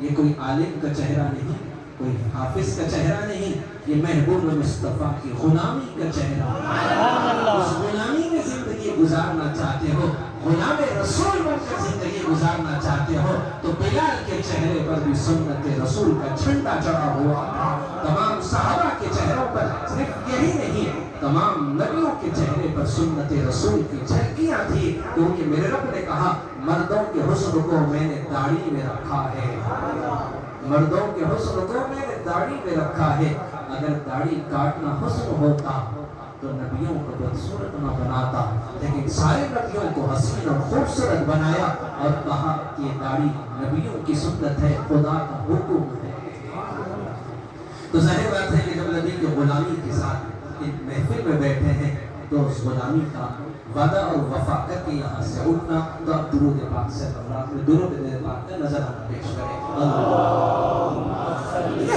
یہ کوئی عالم کا چہرہ نہیں، کوئی حافظ کا چہرہ نہیں، یہ محبوب مصطفیٰ کی غلامی کا چہرہ ہے۔ اس غلامی میں زندگی گزارنا چاہتے ہو، غلام رسول بن کر زندگی گزارنا چاہتے ہو، تو بلال کے چہرے پر بھی سنت رسول کا جھنڈا چڑھا ہوا تھا۔ تمام صحابہ کے چہروں پر صرف یہی نہیں، تمام نبیوں کے چہرے پر سنت رسول کی جھلکیاں تھی، کیونکہ میرے رب نے کہا مردوں کے حسن کو میں نے داڑھی میں رکھا ہے، مردوں کے حسن کو میں نے داڑھی میں رکھا ہے۔ اگر داڑھی کاٹنا حسن ہوتا تو نبیوں کو بدصورت نہ بناتا، لیکن سارے نبیوں کو حسین اور خوبصورت بنایا اور کہا کہ یہ داڑھی نبیوں کی سنت ہے، خدا کا حکم ہے۔ تو ظاہر بات ہے کہ جب نبی کی غلامی کے ساتھ ایک محفل میں بیٹھے ہیں تو اس غلامی کا وعدہ اور وفا کر کے یہاں سے اٹھنا، تو اب درود پاک سے اللہ میں درود پاک کا نظر ہم پیش کریں۔ اللہم صلی علی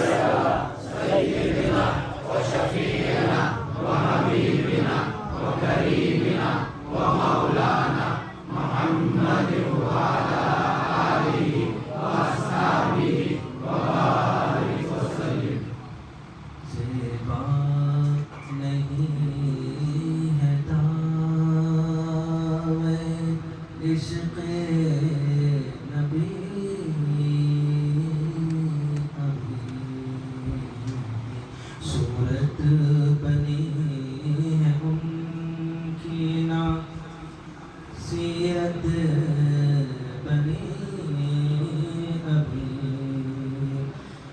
سیدنا و شفیعنا و حبیبنا و کریمنا و مولانا محمد وعلی آلہ و اصحابہ و بارک وسلم۔ یہ بات نہیں ہے دعوے عشق نبی ابھی، صورت بنی ہے ان کی نا سیرت بنی ابھی۔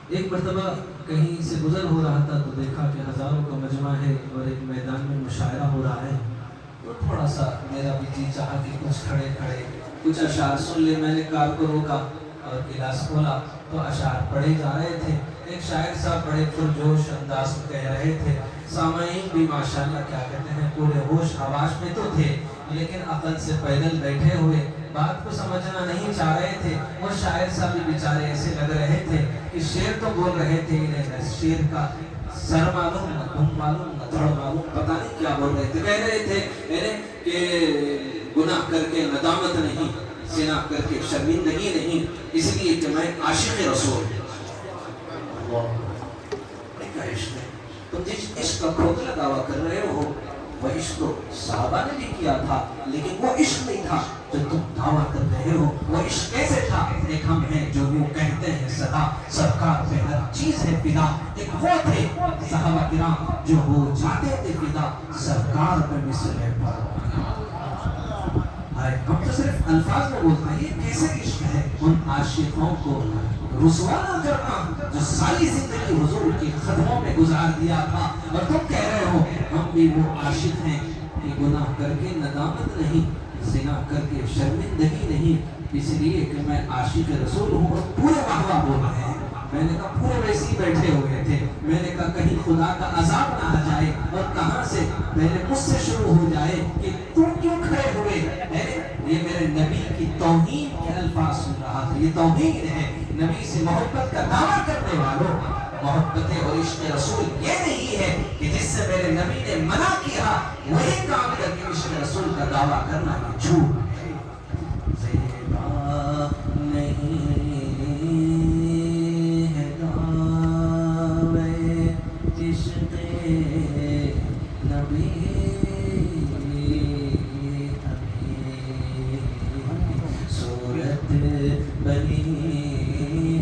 ایک مرتبہ کہیں سے گزر ہو رہا تھا تو دیکھا کہ ہزاروں کا مجمع ہے اور ایک میدان میں مشاعرہ ہو رہا ہے، تو تھوڑا سا میرا بھی جی چاہا کہ کچھ کھڑے کچھ اشعار سن لے۔ میں نے کار کو روکا اور گلاس کھولا تو اشعار پڑھے جا رہے تھے۔ ایک شاعر صاحب بڑے پرجوش انداز میں کہہ رہے تھے، سامعین بھی ماشاءاللہ کیا کہتے ہیں پورے ہوش حواس میں تو تھے، لیکن عقل سے پیدل بیٹھے ہوئے بات کو سمجھنا نہیں چاہ رہے تھے۔ وہ شاعر صاحب بھی بیچارے ایسے لگ رہے تھے کہ شعر تو بول رہے تھے، انہیں شعر کا سر معلوم نہ دھن معلوم نہ دھڑ معلوم، پتہ نہیں کیا بول رہے تھے۔ کہہ رہے تھے کہ گناہ کر کے ندامت نہیں، زنا کر کے شرمندگی نہیں، اس لیے کہ میں عاشق رسول اللہ کا عشق ہے۔ تم جس عشق کا کھوکھلا دعویٰ کر رہے ہو وہ عشق تو صحابہ نے بھی کیا تھا، لیکن وہ عشق نہیں تھا جو تم دعویٰ کر رہے ہو۔ وہ عشق کیسے تھا؟ ایک ہم ہیں جو وہ کہتے ہیں سدا سرکار پہ ہر چیز ہے فدا، ایک وہ تھے صحابہ کرام جو ہو جاتے تھے فدا سرکار پہ مثل پروانہ۔ ہم تو صرف الفاظ میں بولتے ہیں، یہ کیسے عشق ہے؟ ان عاشقوں کو رسوا نہ کرنا جو ساری زندگی حضور کی قدموں میں گزار دیا تھا، اور تم کہہ رہے ہو ہم بھی وہ عاشق ہیں کہ گناہ کر کے ندامت نہیں، زنا کر کے شرمندگی نہیں، اس لیے کہ میں عاشق رسول ہوں۔ اور پورے واہ بول رہے ہیں۔ میں نے کہا پورے ویسے ہی بیٹھے ہوئے تھے، میں نے کہا کہیں خدا کا عذاب نہ آ جائے اور کہاں سے پہلے مجھ سے شروع ہو جائے کہ تم کیوں کھڑے ہوئے؟ یہ میرے نبی کی توہین کے الفاظ سن رہا تھا، یہ توہین ہے نبی سے محبت کا دعویٰ کرنے والوں۔ محبت اور عشق رسول یہ نہیں ہے کہ جس سے میرے نبی نے منع کیا وہی کام کر کے عشق رسول کا دعویٰ کرنا، یہ جھوٹ ہے۔ زیبا نہیں ہے دعوے عشق نبی ابھی، صورت بنی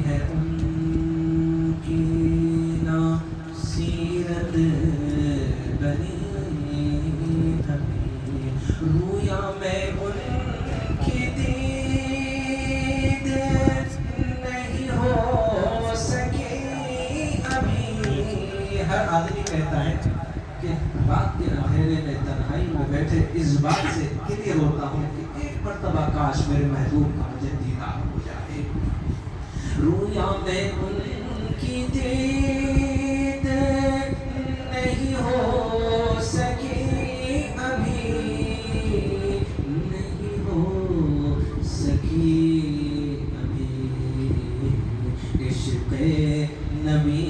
ہے ان کی نا سیرت بنی ابھی، رویا میں ان کی دید نہیں ہو سکی ابھی۔ ہر آدمی کہتا ہے کہ رات کے اندھیرے میں تنہائی میں بیٹھے اس بات سے کتنی روتا ہوں کہ ایک مرتبہ کاش میرے محبوب کا مجھے دیدار ہو جائے۔ رویا میں ان کی دید نہیں ہو سکی ابھی، نہیں ہو سکی ابھی، عشق نبی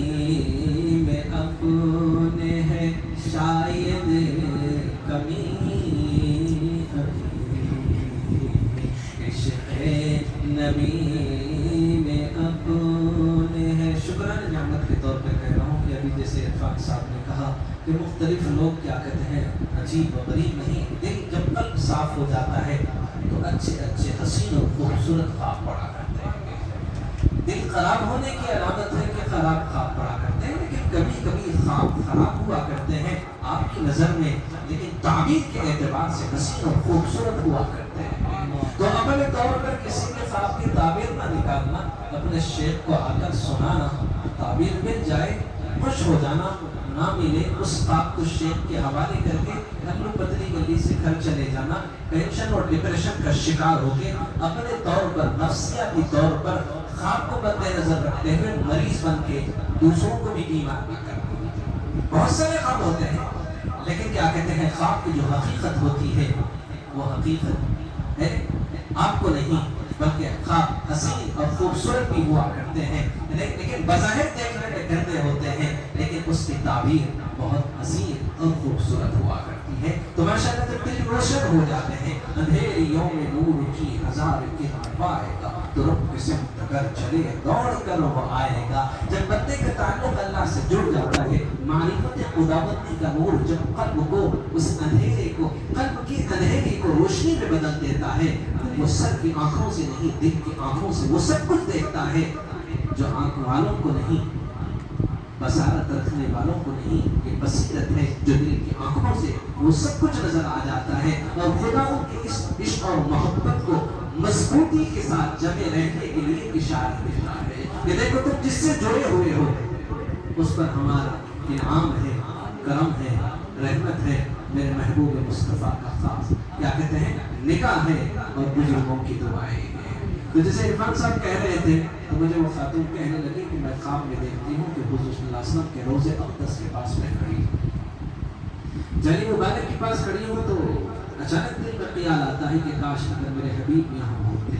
میں اپنے ہے شاید کمی ابھی، عشق نبی میں اپنے کہ مختلف لوگ کیا کہتے ہیں عجیب و غریب نہیں، دل جب قلب صاف ہو جاتا ہے تو اچھے اچھے حسین اور خوبصورت خواب پڑا کرتے ہیں۔ دل خراب ہونے کی علامت ہے کہ خراب خواب پڑا کرتے ہیں، لیکن کبھی کبھی خواب خراب ہوا کرتے ہیں آپ کی نظر میں، لیکن تعبیر کے اعتبار سے حسین اور خوبصورت ہوا کرتے ہیں۔ تو اپنے طور پر کسی کے خواب کی تعبیر نہ نکالنا، اپنے شیخ کو آ کر سنانا، تعبیر مل جائے خوش ہو جانا، نہ ملے اس خواب کو شیخ کے حوالے کر کے ہلو پتلی گلی سے گھر چلے جانا، ٹینشن اور ڈپریشن کا شکار ہو کے اپنے طور پر نفسیاتی طور پر خواب کو مد نظر رکھتے ہوئے مریض بن کے دوسروں کو بھی بیمار نہ کرنا۔ بہت سارے خواب ہوتے ہیں، لیکن کیا کہتے ہیں خواب کی جو حقیقت ہوتی ہے وہ حقیقت ہے آپ کو نہیں، بلکہ خواب حسین اور خوبصورت بھی ہوا کرتے ہیں، لیکن بظاہر دیکھنے میں گندے ہوتے ہیں، لیکن اس کی تعبیر بہت حسین اور خوبصورت ہوا کرتی ہے۔ تو ماشاءاللہ جب دل روشن ہو جاتے ہیں، اندھیریوں میں نور کی ہزار کرن پائے گا، تو رب کی سمت اگر چلے دوڑ کر وہ آئے گا۔ جب بندے کا تعلق اللہ سے جڑ جاتا ہے، معرفت خداوندی کا نور جب قلب کو اس اندھیرے کو، قلب کی اندھیرے کو روشنی میں بدل دیتا ہے، وہ سر کی آنکھوں سے نہیں دل کی آنکھوں سے وہ سب کچھ دیکھتا ہے جو آنکھ والوں کو نہیں، بصارت رکھنے والوں کو نہیں، یہ بصیرت ہے جو دل کی آنکھوں سے وہ سب کچھ نظر آ جاتا ہے، اور خدا ان کے اس عشق اور محبت کو مضبوطی کے ساتھ جمے رہنے کے لیے اشارہ دیتا ہے کہ دیکھو تم جس سے جڑے ہوئے ہو اس پر ہمارا انعام ہے، کرم ہے، رحمت ہے، میرے محبوب مصطفیٰ کا خاص کیا کہتے ہیں نگاہ ہے اور بزرگوں کی دعائیں ہیں۔ تو جیسے عرفان صاحب کہہ رہے تھے تو مجھے وہ خاتون کہنے لگی کہ میں خواب میں دیکھتی ہوں کہ حضور صلی اللہ علیہ وسلم کے روضے اقدس کے پاس میں کھڑی ہوں، جلی مبارک کے پاس کھڑی ہوں، تو اچانک دل میں خیال آتا ہے کہ کاش اگر میرے حبیب یہاں ہوتے،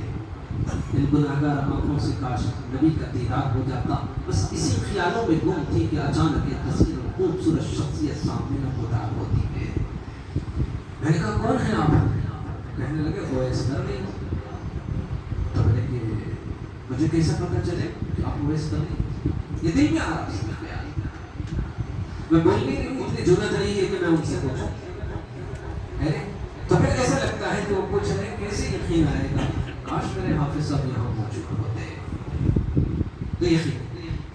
ان گناہگار آنکھوں سے کاش نبی کا دیدار ہو جاتا۔ بس اسی خیالوں میں گم تھی کہ اچانک ایک حسین اور خوبصورت شخصیت سامنے نمودار ہوتی ہے۔ میں نے کہا کون ہے آپ؟ کہنے لگے اویس کرنی۔ تو میں نے کہ مجھے کیسا پتہ چلے کہ آپ اویس کرنی؟ یہ دل میں آ رہا ہے، میں بول نہیں رہی ہوں، اتنی جرأت نہیں ہے کہ میں ان سے پوچھوں، تو پھر ایسا لگتا ہے کہ وہ پوچھ رہے ہیں کیسے یقین آئے گا کاش میرے حافظ صاحب یہاں موجود ہوتے۔ تو یقین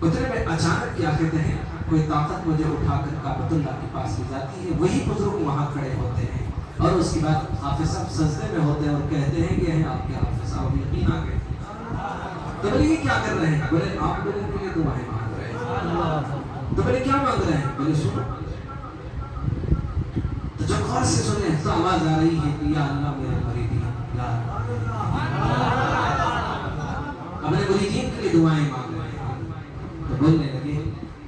اتنے میں اچانک کیا کہتے ہیں کوئی طاقت مجھے اٹھا کر کعبۃ اللہ کے پاس لے جاتی ہے، وہی بزرگ وہاں کھڑے ہوتے ہیں، اور اس کے بعد حافظ صاحب سجدے میں ہوتے ہیں اور کہتے ہیں کہ ہیں آپ کے حافظ صاحب، یقین آ گئے۔ تو بولے یہ کیا کر رہے ہیں؟ بولے آپ لوگوں کے لیے دعائیں مانگ رہے ہیں۔ تو بولے کیا مانگ رہے ہیں؟ بولے سنو۔ تو جب غور سے سنے تو آواز آ رہی ہے کہ یا اللہ میرے مریدین، یا اپنے مریدین کے لیے دعائیں مانگ رہے ہیں۔ تو بولنے لگے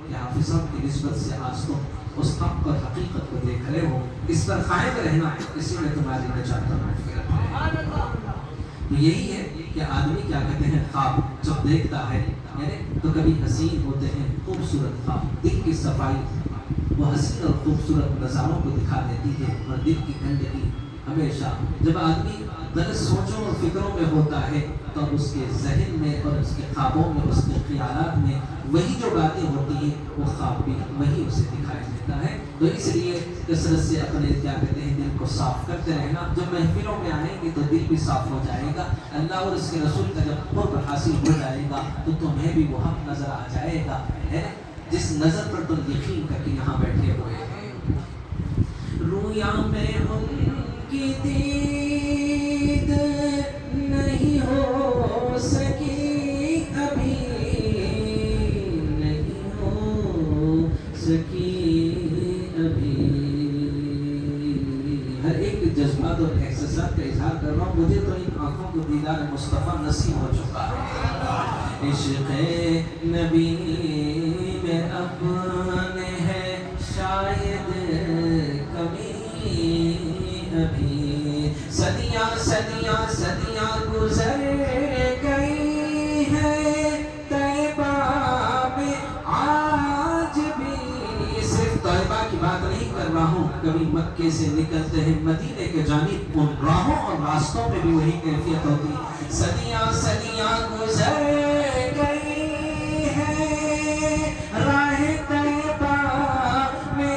کہ حافظ صاحب کی نسبت سے آج تم اس حق اور حقیقت کو دیکھ رہے ہو، اس پر قائم رہنا، اسی میں تمہاری نجات اور مغفرت ہے۔ تو یہی ہے کہ آدمی کیا کہتے ہیں خواب جب دیکھتا ہے یعنی تو کبھی حسین ہوتے ہیں، خوبصورت خواب، دل کی صفائی وہ حسین اور خوبصورت نظاروں کو دکھا دیتی ہے، اور دل کی گندگی ہمیشہ جب آدمی غلط سوچوں اور فکروں میں ہوتا ہے تو اس کے ذہن میں اور اس کے خوابوں میں، اس کے خیالات میں وہی جو باتیں ہوتی ہیں وہ خواب بھی وہی اسے دکھائی دیتا ہے۔ تو اس لیے کثرت سے اپنے کیا کہتے ہیں دل کو صاف کرتے رہنا، جب محفلوں میں آئیں گے تو دل بھی صاف ہو جائے گا، اللہ اور اس کے رسول کا جب قرب حاصل ہو جائے گا تو تمہیں بھی وہ حق نظر آ جائے گا، ہے جس نظر پر تم یقین کر کے یہاں بیٹھے ہوئے ہیں۔ رویا میں ان کی دید نہیں ہو سکی ابھی، نہیں ہو سکی ابھی۔ ہر ایک جذبات اور احساسات کا اظہار کر رہا ہوں، مجھے تو ان آنکھوں کو دیدار مصطفیٰ نصیب ہو چکا ہے۔ عشق نبی میں اپنے ہے شاید کمی ابھی، صدیاں صدیاں صدیاں گزر گئی ہے طیبہ میں آج بھی۔ صرف طیبہ کی بات نہیں کر رہا ہوں، کبھی مکے سے نکلتے ہیں مدینے کے جانب، ان راہوں اور راستوں میں بھی وہی کیفیت ہوتی ہے۔ صدیاں صدیاں گزر گئی ہے راہ طیبہ میں